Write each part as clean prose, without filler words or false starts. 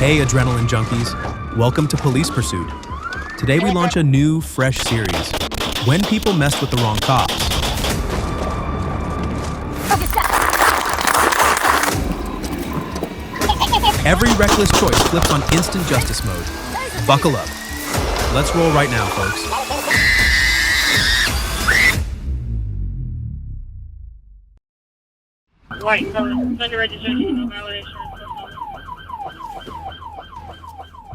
Hey adrenaline junkies, welcome to Police Pursuit. Today we launch a new, fresh series, When People Messed with the Wrong Cops. Every reckless choice flips on instant justice mode. Buckle up. Let's roll right now, folks. White color, under registration, no violation.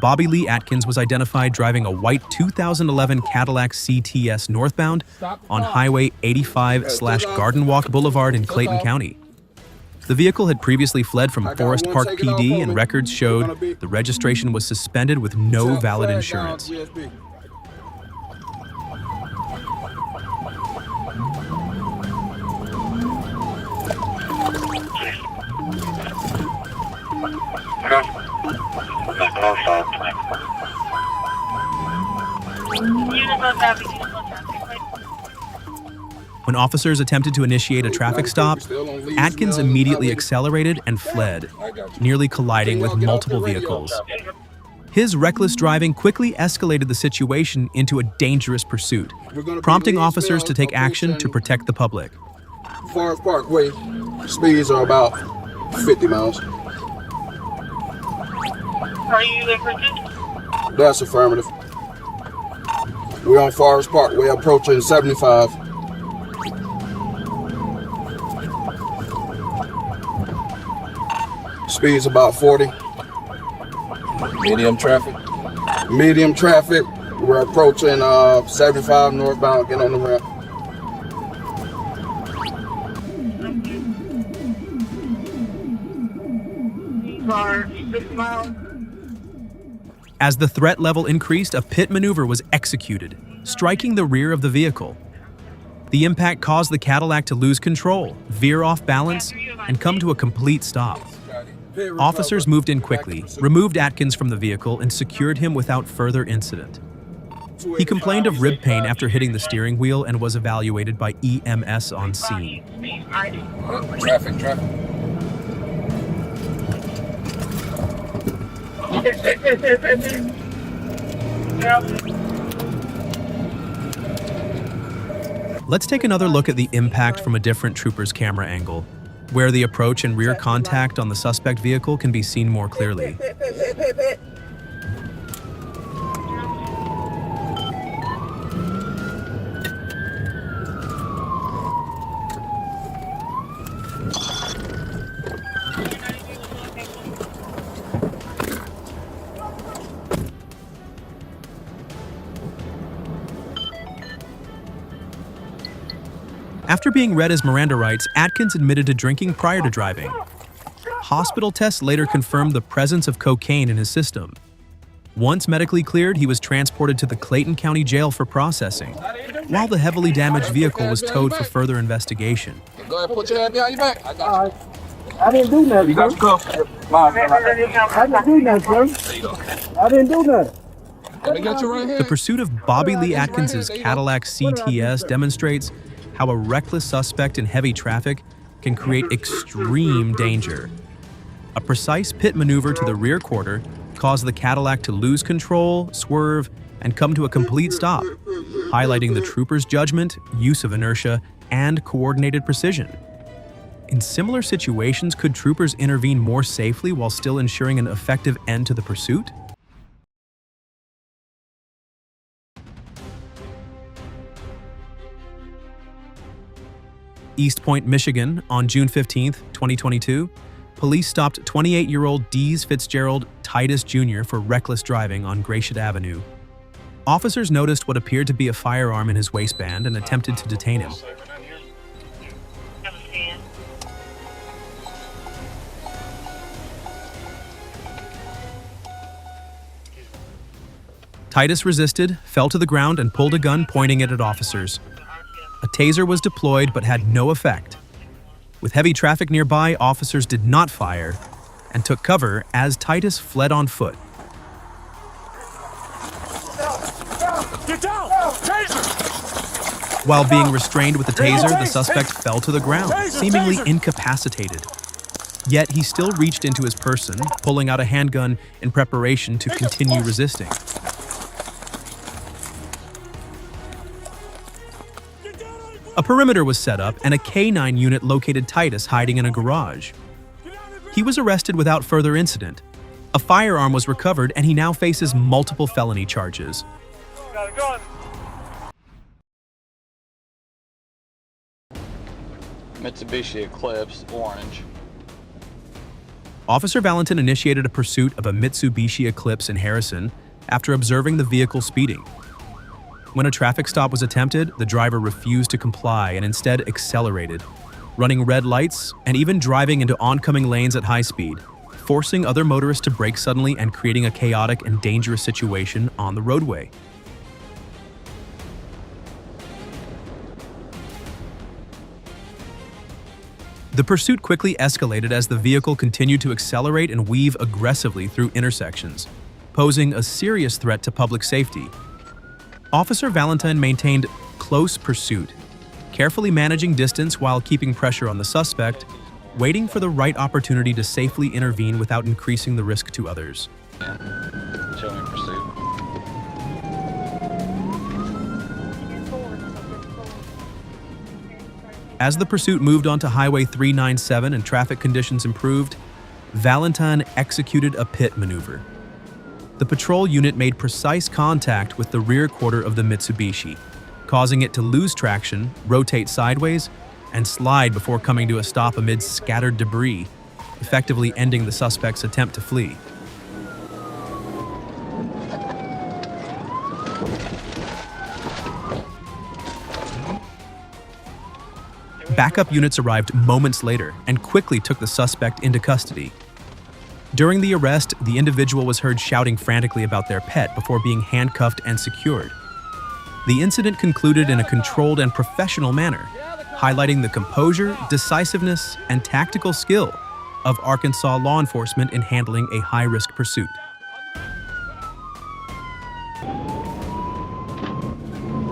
Bobby Lee Atkins was identified driving a white 2011 Cadillac CTS northbound on Highway 85/Garden Walk Boulevard in Clayton County. The vehicle had previously fled from Forest Park PD, and records showed the registration was suspended with no valid insurance. When officers attempted to initiate a traffic stop, Atkins immediately accelerated and fled, nearly colliding with multiple vehicles. His reckless driving quickly escalated the situation into a dangerous pursuit, prompting officers to take action to protect the public. Forest Parkway, speeds are about 50 miles. Are you in pursuit? That's affirmative. We're on Forest Parkway approaching 75. Speeds about 40. Medium traffic. Medium traffic, we're approaching 75 northbound, get on the ramp. Car, 6 miles. As the threat level increased, a pit maneuver was executed, striking the rear of the vehicle. The impact caused the Cadillac to lose control, veer off balance, and come to a complete stop. Officers moved in quickly, removed Atkins from the vehicle, and secured him without further incident. He complained of rib pain after hitting the steering wheel and was evaluated by EMS on scene. Traffic. Let's take another look at the impact from a different trooper's camera angle, where the approach and rear contact on the suspect vehicle can be seen more clearly. After being read his Miranda rights, Atkins admitted to drinking prior to driving. Hospital tests later confirmed the presence of cocaine in his system. Once medically cleared, he was transported to the Clayton County Jail for processing, while the heavily damaged vehicle was towed for further investigation. Go ahead, put your hand behind your back. I got you. I didn't do nothing. You got your cuff. I didn't do nothing, sir. There you go. I didn't do nothing. Let me get you right here. The pursuit of Bobby Lee Atkins's Cadillac CTS demonstrates how a reckless suspect in heavy traffic can create extreme danger. A precise pit maneuver to the rear quarter caused the Cadillac to lose control, swerve, and come to a complete stop, highlighting the trooper's judgment, use of inertia, and coordinated precision. In similar situations, could troopers intervene more safely while still ensuring an effective end to the pursuit? East Point, Michigan, on June 15, 2022, police stopped 28-year-old Dees Fitzgerald Titus Jr. for reckless driving on Gratiot Avenue. Officers noticed what appeared to be a firearm in his waistband and attempted to detain him. Titus resisted, fell to the ground, and pulled a gun, pointing it at officers. A taser was deployed but had no effect. With heavy traffic nearby, officers did not fire and took cover as Titus fled on foot. Get down! Taser! While being restrained with the taser, the suspect fell to the ground, seemingly incapacitated. Yet he still reached into his person, pulling out a handgun in preparation to continue resisting. A perimeter was set up and a K9 unit located Titus hiding in a garage. He was arrested without further incident. A firearm was recovered and he now faces multiple felony charges. Got a gun. Mitsubishi Eclipse, orange. Officer Valentin initiated a pursuit of a Mitsubishi Eclipse in Harrison after observing the vehicle speeding. When a traffic stop was attempted, the driver refused to comply and instead accelerated, running red lights and even driving into oncoming lanes at high speed, forcing other motorists to brake suddenly and creating a chaotic and dangerous situation on the roadway. The pursuit quickly escalated as the vehicle continued to accelerate and weave aggressively through intersections, posing a serious threat to public safety. Officer Valentin maintained close pursuit, carefully managing distance while keeping pressure on the suspect, waiting for the right opportunity to safely intervene without increasing the risk to others. Show me pursuit. As the pursuit moved onto Highway 397 and traffic conditions improved, Valentin executed a pit maneuver. The patrol unit made precise contact with the rear quarter of the Mitsubishi, causing it to lose traction, rotate sideways, and slide before coming to a stop amid scattered debris, effectively ending the suspect's attempt to flee. Backup units arrived moments later and quickly took the suspect into custody. During the arrest, the individual was heard shouting frantically about their pet before being handcuffed and secured. The incident concluded in a controlled and professional manner, highlighting the composure, decisiveness, and tactical skill of Arkansas law enforcement in handling a high-risk pursuit.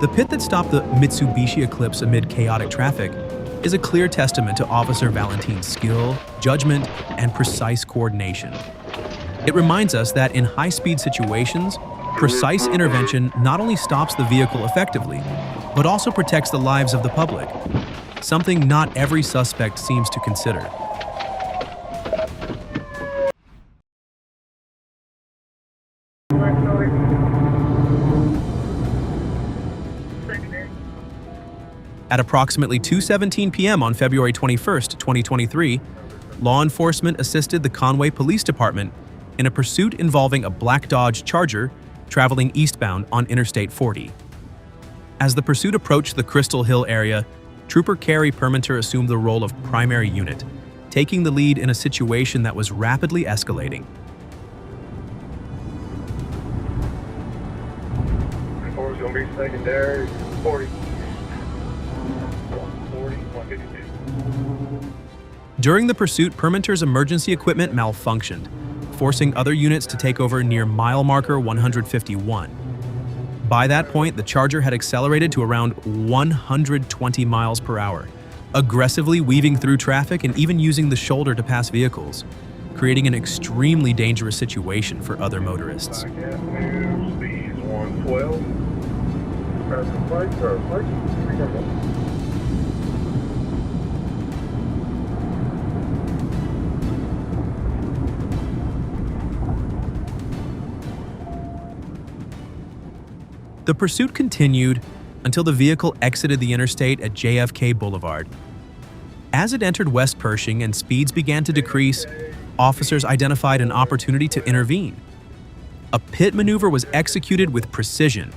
The pit that stopped the Mitsubishi Eclipse amid chaotic traffic is a clear testament to Officer Valentin's skill, judgment, and precise coordination. It reminds us that in high-speed situations, precise intervention not only stops the vehicle effectively, but also protects the lives of the public, something not every suspect seems to consider. At approximately 2:17 p.m. on February 21, 2023, law enforcement assisted the Conway Police Department in a pursuit involving a black Dodge Charger traveling eastbound on Interstate 40. As the pursuit approached the Crystal Hill area, Trooper Carrie Permenter assumed the role of primary unit, taking the lead in a situation that was rapidly escalating. Four's gonna be secondary, 40. 152. During the pursuit, Permenter's emergency equipment malfunctioned, forcing other units to take over near mile marker 151. By that point, the Charger had accelerated to around 120 miles per hour, aggressively weaving through traffic and even using the shoulder to pass vehicles, creating an extremely dangerous situation for other motorists. Speeds 112. Press the plate, sir. The pursuit continued until the vehicle exited the interstate at JFK Boulevard. As it entered West Pershing and speeds began to decrease, officers identified an opportunity to intervene. A pit maneuver was executed with precision,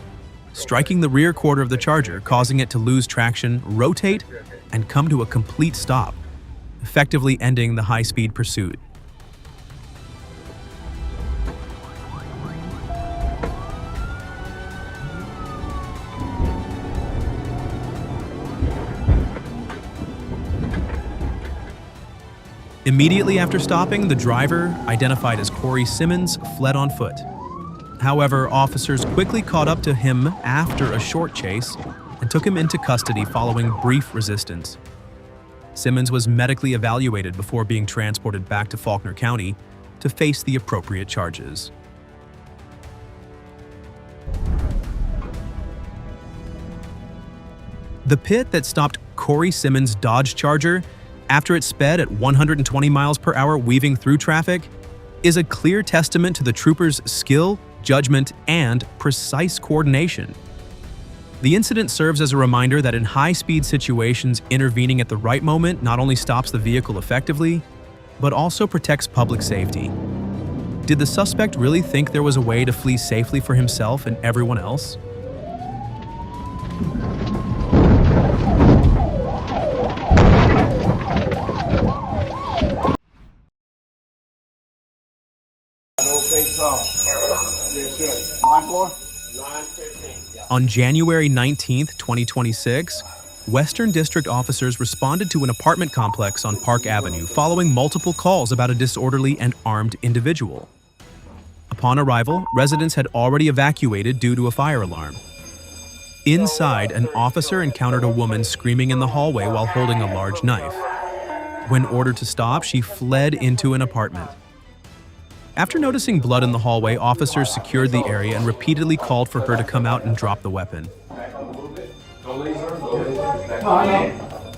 striking the rear quarter of the Charger, causing it to lose traction, rotate, and come to a complete stop, effectively ending the high-speed pursuit. Immediately after stopping, the driver, identified as Corey Simmons, fled on foot. However, officers quickly caught up to him after a short chase and took him into custody following brief resistance. Simmons was medically evaluated before being transported back to Faulkner County to face the appropriate charges. The pit that stopped Corey Simmons' Dodge Charger after it sped at 120 miles per hour weaving through traffic is a clear testament to the troopers' skill, judgment, and precise coordination. The incident serves as a reminder that in high-speed situations, intervening at the right moment not only stops the vehicle effectively, but also protects public safety. Did the suspect really think there was a way to flee safely for himself and everyone else? On January 19, 2026, Western District officers responded to an apartment complex on Park Avenue following multiple calls about a disorderly and armed individual. Upon arrival, residents had already evacuated due to a fire alarm. Inside, an officer encountered a woman screaming in the hallway while holding a large knife. When ordered to stop, she fled into an apartment. After noticing blood in the hallway, officers secured the area and repeatedly called for her to come out and drop the weapon. I'm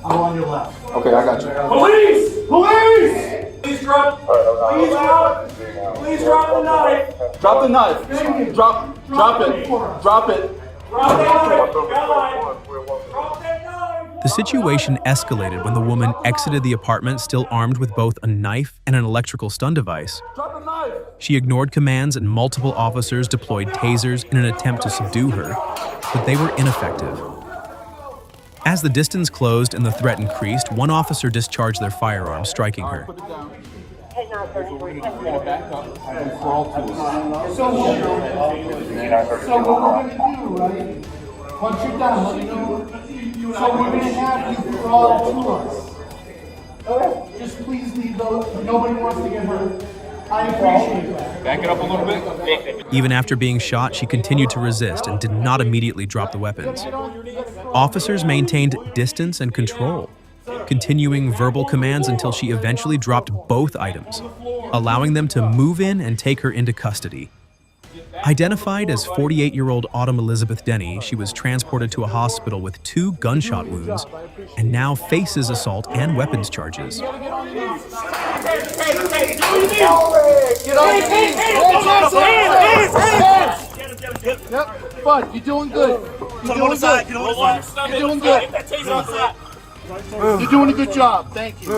on your left. Okay, I got you. Police! Police! Please drop. Please out. Please drop the knife. Drop the knife. Drop it. Drop it. Drop that knife. Drop that knife. The situation escalated when the woman exited the apartment still armed with both a knife and an electrical stun device. Drop the knife. She ignored commands and multiple officers deployed tasers in an attempt to subdue her, but they were ineffective. As the distance closed and the threat increased, one officer discharged their firearm, striking her. So what we're gonna do, right? Once you're done, let me know. So we're gonna have you crawl to us. Okay. Just please leave those. Nobody wants to get hurt. I appreciate that. Back it up a little bit. Even after being shot, she continued to resist and did not immediately drop the weapons. Officers maintained distance and control, continuing verbal commands until she eventually dropped both items, allowing them to move in and take her into custody. Identified as 48-year-old Autumn Elizabeth Denny, she was transported to a hospital with 2 gunshot wounds and now faces assault and weapons charges. Yep, bud, you're doing good. You're doing good. You're doing good. You're doing a good job. Thank you.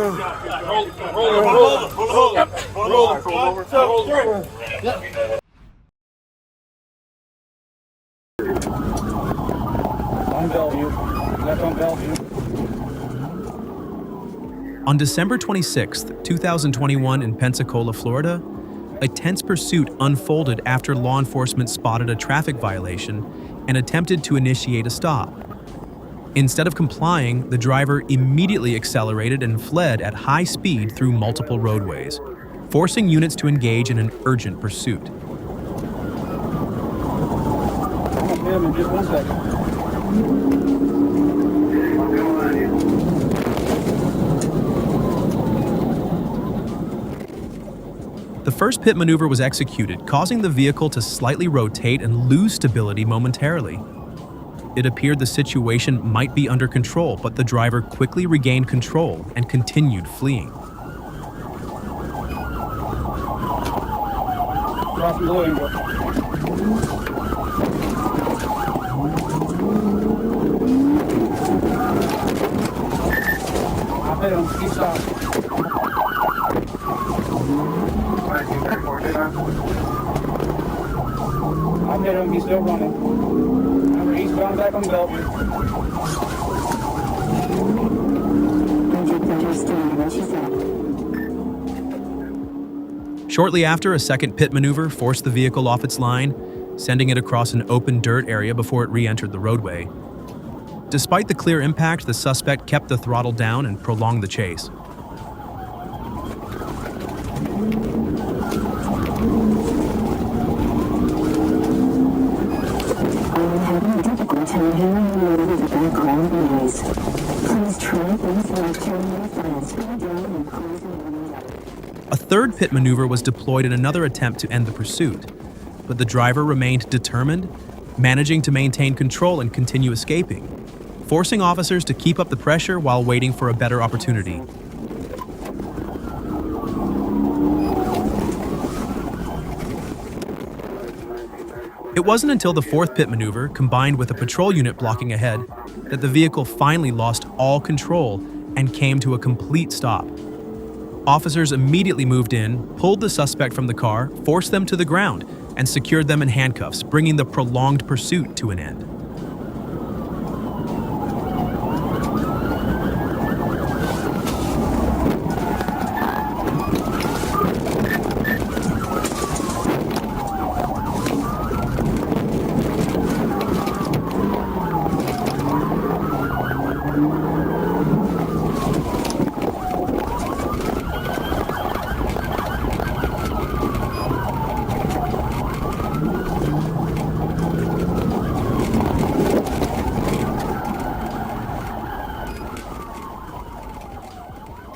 On December 26, 2021 in Pensacola, Florida, a tense pursuit unfolded after law enforcement spotted a traffic violation and attempted to initiate a stop. Instead of complying, the driver immediately accelerated and fled at high speed through multiple roadways, forcing units to engage in an urgent pursuit. Just 1 second. The first pit maneuver was executed, causing the vehicle to slightly rotate and lose stability momentarily. It appeared the situation might be under control, but the driver quickly regained control and continued fleeing. I hit him, he's still running. Remember, he's going back on Bellevue. Shortly after, a second pit maneuver forced the vehicle off its line, sending it across an open dirt area before it re-entered the roadway. Despite the clear impact, the suspect kept the throttle down and prolonged the chase. Please try things like turning off third pit maneuver was deployed in another attempt to end the pursuit, but the driver remained determined, managing to maintain control and continue escaping, forcing officers to keep up the pressure while waiting for a better opportunity. It wasn't until the fourth pit maneuver, combined with a patrol unit blocking ahead, that the vehicle finally lost all control and came to a complete stop. Officers immediately moved in, pulled the suspect from the car, forced them to the ground, and secured them in handcuffs, bringing the prolonged pursuit to an end.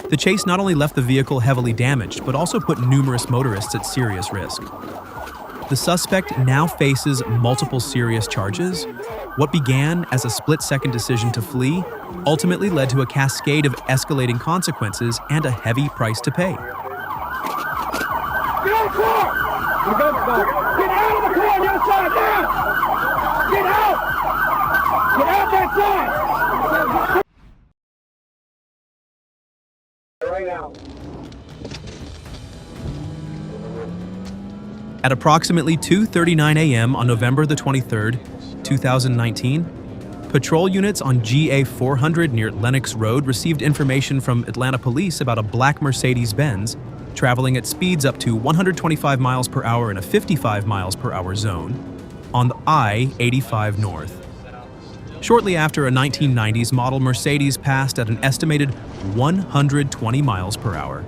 The chase not only left the vehicle heavily damaged, but also put numerous motorists at serious risk. The suspect now faces multiple serious charges. What began as a split-second decision to flee ultimately led to a cascade of escalating consequences and a heavy price to pay. Get out of the car! Get out of the car! The other side now! Get out! Get out that side! Right now. At approximately 2:39 a.m. on November the 23rd, 2019, patrol units on GA 400 near Lenox Road received information from Atlanta police about a black Mercedes-Benz traveling at speeds up to 125 miles per hour in a 55 miles per hour zone on the I-85 North. Shortly after, a 1990s model Mercedes passed at an estimated 120 miles per hour.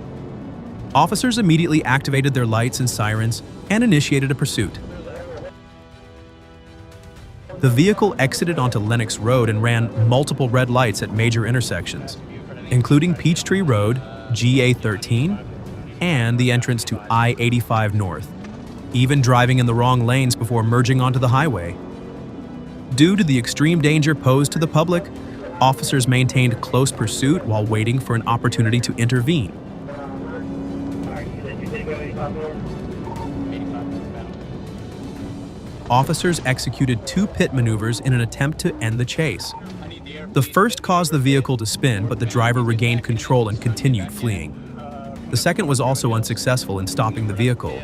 Officers immediately activated their lights and sirens and initiated a pursuit. The vehicle exited onto Lenox Road and ran multiple red lights at major intersections, including Peachtree Road, GA 13, and the entrance to I-85 North, even driving in the wrong lanes before merging onto the highway. Due to the extreme danger posed to the public, officers maintained close pursuit while waiting for an opportunity to intervene. Officers executed 2 pit maneuvers in an attempt to end the chase. The first caused the vehicle to spin, but the driver regained control and continued fleeing. The second was also unsuccessful in stopping the vehicle.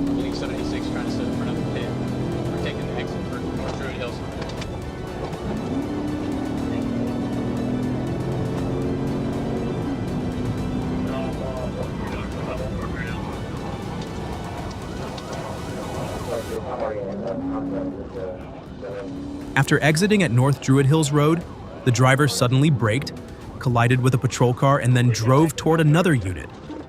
Police 76 trying to set in front of the pit. We're taking the exit for North Druid Hills. After exiting at North Druid Hills Road, the driver suddenly braked, collided with a patrol car, and then drove toward another unit,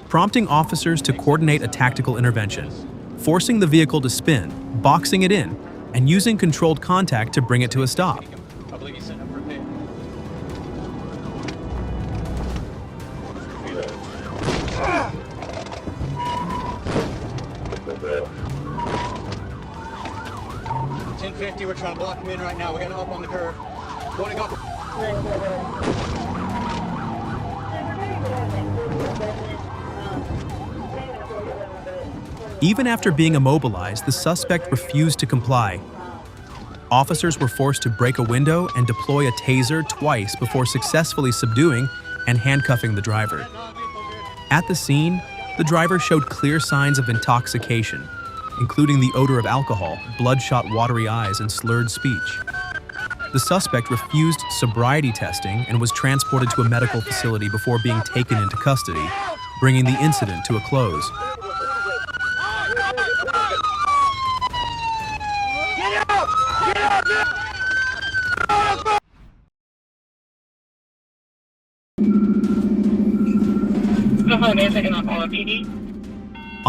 prompting officers to coordinate a tactical intervention, forcing the vehicle to spin, boxing it in, and using controlled contact to bring it to a stop. I believe he's setting up for a pit. 1050, we're trying to block him in right now. We got him up on the curb. Going to go. Even after being immobilized, the suspect refused to comply. Officers were forced to break a window and deploy a taser twice before successfully subduing and handcuffing the driver. At the scene, the driver showed clear signs of intoxication, including the odor of alcohol, bloodshot watery eyes, and slurred speech. The suspect refused sobriety testing and was transported to a medical facility before being taken into custody, bringing the incident to a close. Get out! Get out! On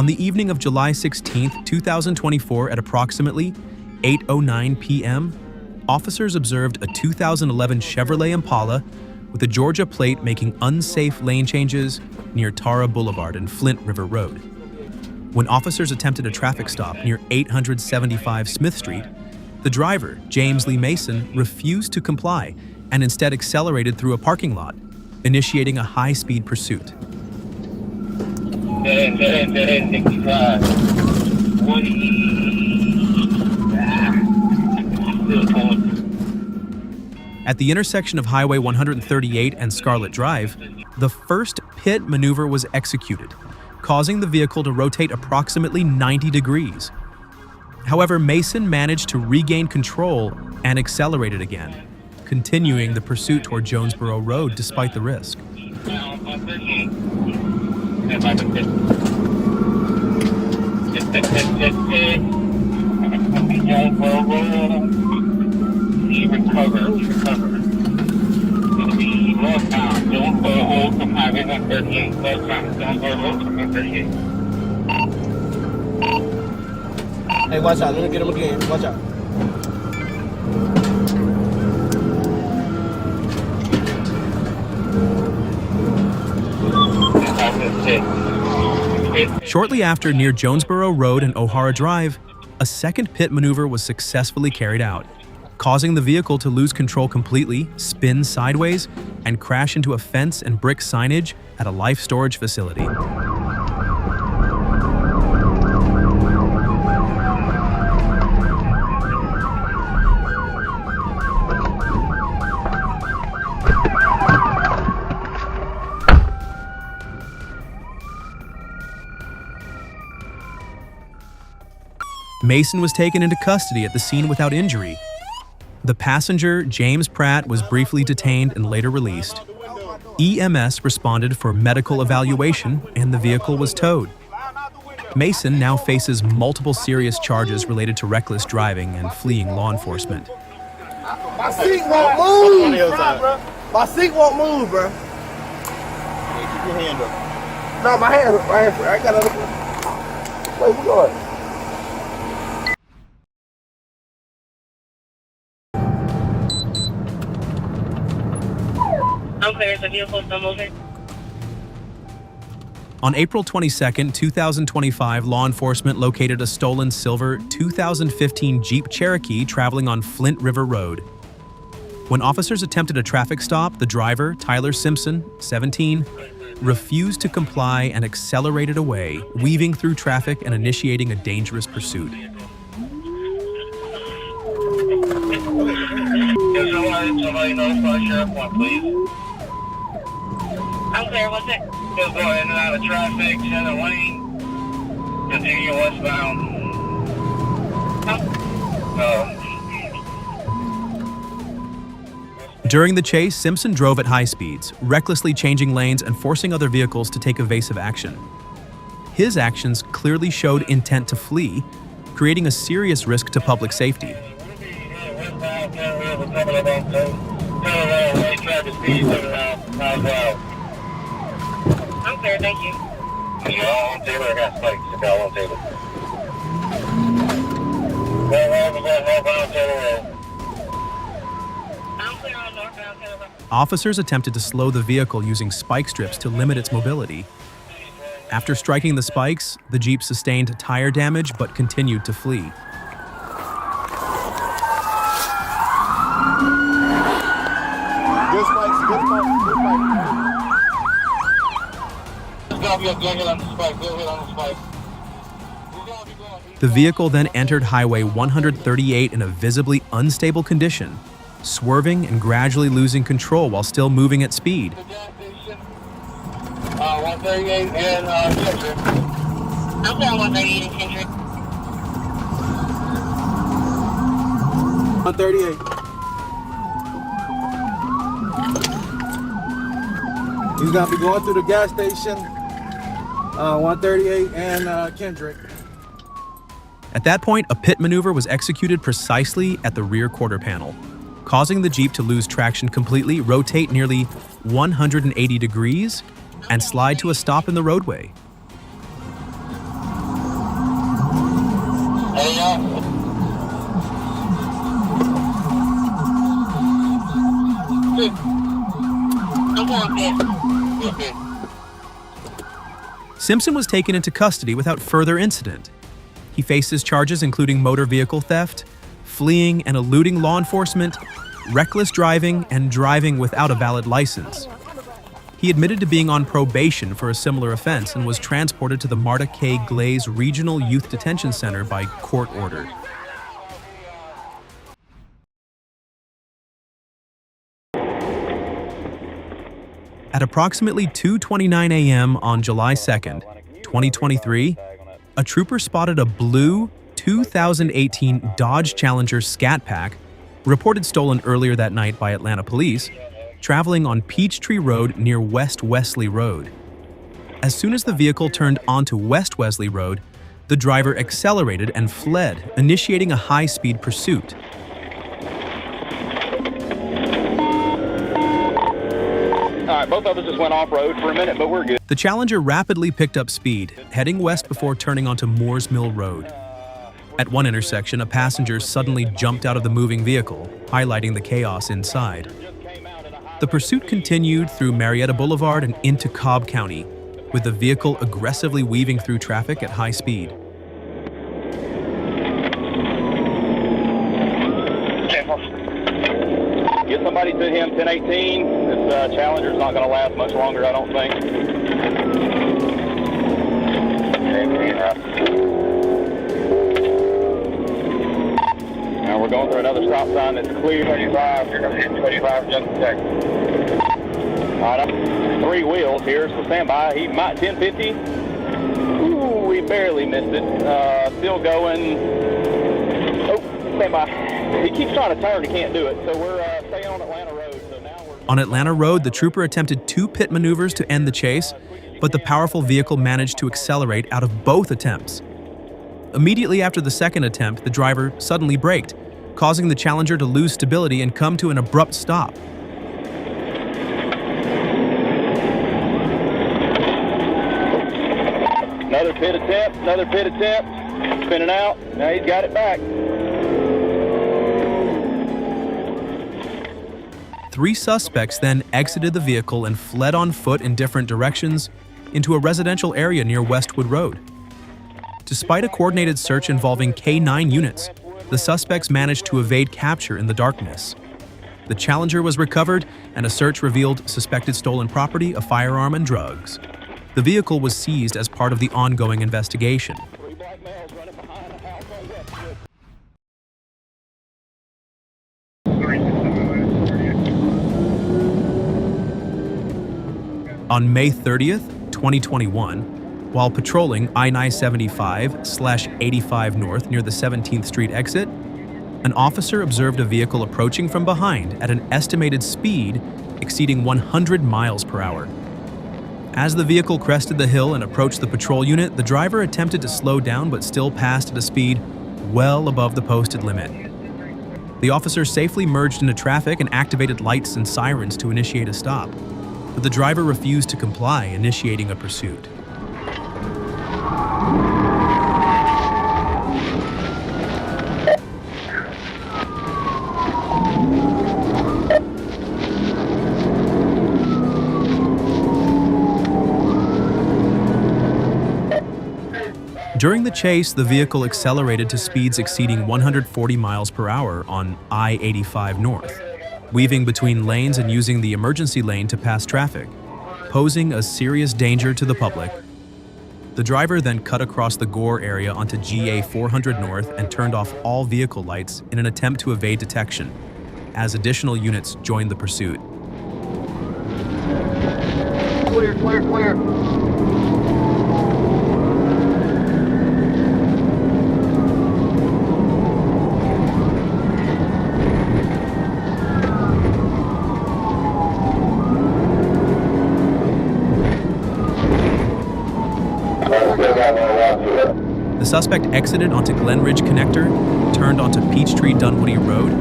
the evening of July 16, 2024 at approximately 8:09 p.m., officers observed a 2011 Chevrolet Impala with a Georgia plate making unsafe lane changes near Tara Boulevard and Flint River Road. When officers attempted a traffic stop near 875 Smith Street, the driver, James Lee Mason, refused to comply and instead accelerated through a parking lot, initiating a high-speed pursuit. At the intersection of Highway 138 and Scarlet Drive, the first pit maneuver was executed, causing the vehicle to rotate approximately 90 degrees. However, Mason managed to regain control and accelerated again, continuing the pursuit toward Jonesboro Road despite the risk. Hey, watch out. Let me get him again. Watch out. Shortly after, near Jonesboro Road and O'Hara Drive, a second pit maneuver was successfully carried out, causing the vehicle to lose control completely, spin sideways, and crash into a fence and brick signage at a life storage facility. Mason was taken into custody at the scene without injury. The passenger, James Pratt, was briefly detained and later released. EMS responded for medical evaluation and the vehicle was towed. Mason now faces multiple serious charges related to reckless driving and fleeing law enforcement. My seat won't move! My seat won't move, bro. Keep your hand up. No, my hand up. I got another one. Wait, we going? I'm clear. The vehicle's still moving. On April 22, 2025, law enforcement located a stolen silver 2015 Jeep Cherokee traveling on Flint River Road. When officers attempted a traffic stop, the driver, Tyler Simpson, 17, refused to comply and accelerated away, weaving through traffic and initiating a dangerous pursuit. Somebody notify Sheriff 1, please. I'm clear. What's it? Just going in and out of traffic, center lane, continue westbound. During the chase, Simpson drove at high speeds, recklessly changing lanes and forcing other vehicles to take evasive action. His actions clearly showed intent to flee, creating a serious risk to public safety. I'm clear. Thank you. You're all on table. I got spikes. You're all on table. I'm clear on northbound Taylor. Officers attempted to slow the vehicle using spike strips to limit its mobility. After striking the spikes, the Jeep sustained tire damage but continued to flee. Good spikes, good spikes, good spikes. The vehicle then entered Highway 138 in a visibly unstable condition, swerving and gradually losing control while still moving at speed. 138 and Kendrick. I'm clear on 138 and Kendrick. 138. He's gonna be going through the gas station. 138 and Kendrick. At that point, a pit maneuver was executed precisely at the rear quarter panel, causing the Jeep to lose traction completely, rotate nearly 180 degrees, and slide to a stop in the roadway. Hey, I'm going back. Simpson was taken into custody without further incident. He faces charges including motor vehicle theft, fleeing and eluding law enforcement, reckless driving, and driving without a valid license. He admitted to being on probation for a similar offense and was transported to the Marta K. Glaze Regional Youth Detention Center by court order. At approximately 2:29 a.m. on July 2nd, 2023, a trooper spotted a blue 2018 Dodge Challenger Scat Pack, reported stolen earlier that night by Atlanta police, traveling on Peachtree Road near West Wesley Road. As soon as the vehicle turned onto West Wesley Road, the driver accelerated and fled, initiating a high-speed pursuit. All right, both of us just went off-road for a minute, but we're good. The Challenger rapidly picked up speed, heading west before turning onto Moores Mill Road. At one intersection, a passenger suddenly jumped out of the moving vehicle, highlighting the chaos inside. The pursuit continued through Marietta Boulevard and into Cobb County, with the vehicle aggressively weaving through traffic at high speed. Get somebody to him, 1018. This Challenger's not going to last much longer, I don't think. Now we're going through another stop sign that's clear. 25, you're going to hit 25 just a second. All right, 3 wheels here, so stand by. He might 1050. Ooh, we barely missed it. Still going. Oh, stand by. He keeps trying to turn, he can't do it, so we're staying on Atlanta Road. So now we're... On Atlanta Road, the trooper attempted 2 pit maneuvers to end the chase, but the powerful vehicle managed to accelerate out of both attempts. Immediately after the second attempt, the driver suddenly braked, causing the Challenger to lose stability and come to an abrupt stop. Another pit attempt, spinning out, now he's got it back. 3 suspects then exited the vehicle and fled on foot in different directions into a residential area near Westwood Road. Despite a coordinated search involving K-9 units, the suspects managed to evade capture in the darkness. The Challenger was recovered, and a search revealed suspected stolen property, a firearm, and drugs. The vehicle was seized as part of the ongoing investigation. 3 black males running behind a house on Westwood. On May 30th, 2021, while patrolling I-75/85 North near the 17th Street exit, an officer observed a vehicle approaching from behind at an estimated speed exceeding 100 miles per hour. As the vehicle crested the hill and approached the patrol unit, the driver attempted to slow down but still passed at a speed well above the posted limit. The officer safely merged into traffic and activated lights and sirens to initiate a stop, but the driver refused to comply, initiating a pursuit. During the chase, the vehicle accelerated to speeds exceeding 140 miles per hour on I-85 North, weaving between lanes and using the emergency lane to pass traffic, posing a serious danger to the public. The driver then cut across the Gore area onto GA 400 North and turned off all vehicle lights in an attempt to evade detection, as additional units joined the pursuit. Clear, clear, clear. The suspect exited onto Glen Ridge Connector, turned onto Peachtree Dunwoody Road,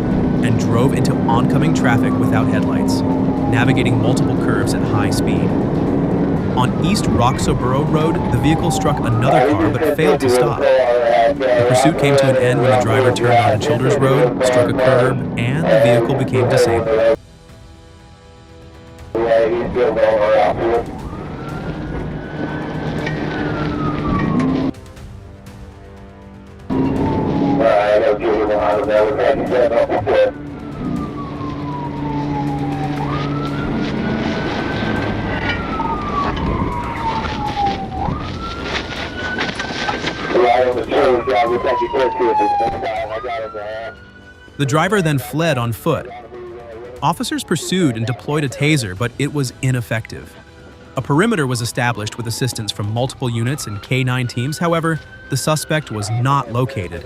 and drove into oncoming traffic without headlights, navigating multiple curves at high speed. On East Roxborough Road, the vehicle struck another car but failed to stop. The pursuit came to an end when the driver turned onto Childers Road, struck a curb, and the vehicle became disabled. The driver then fled on foot. Officers pursued and deployed a taser, but it was ineffective. A perimeter was established with assistance from multiple units and K-9 teams. However, the suspect was not located.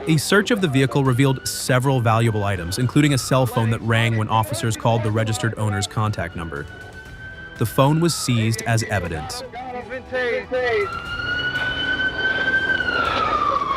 A search of the vehicle revealed several valuable items, including a cell phone that rang when officers called the registered owner's contact number. The phone was seized as evidence. He's been tased.